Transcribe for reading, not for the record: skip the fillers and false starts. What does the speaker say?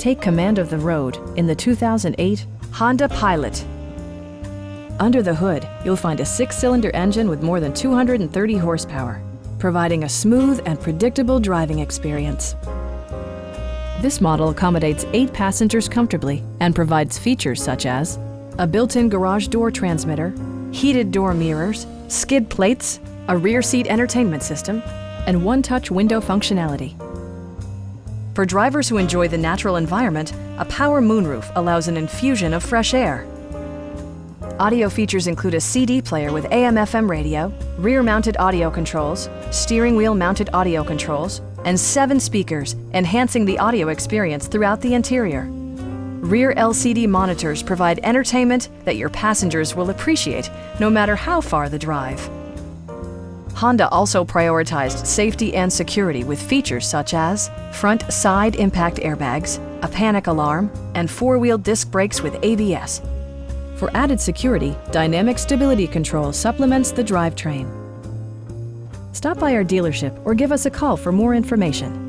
Take command of the road in the 2008 Honda Pilot. Under the hood, you'll find a 6-cylinder engine with more than 230 horsepower, providing a smooth and predictable driving experience. This model accommodates 8 passengers comfortably and provides features such as a built-in garage door transmitter, heated door mirrors, skid plates, a rear seat entertainment system, and one-touch window functionality. For drivers who enjoy the natural environment, a power moonroof allows an infusion of fresh air. Audio features include a CD player with AM/FM radio, rear-mounted audio controls, steering wheel-mounted audio controls, and 7 speakers, enhancing the audio experience throughout the interior. Rear LCD monitors provide entertainment that your passengers will appreciate, no matter how far the drive. Honda also prioritized safety and security with features such as front side impact airbags, a panic alarm, and 4-wheel disc brakes with ABS. For added security, Dynamic Stability Control supplements the drivetrain. Stop by our dealership or give us a call for more information.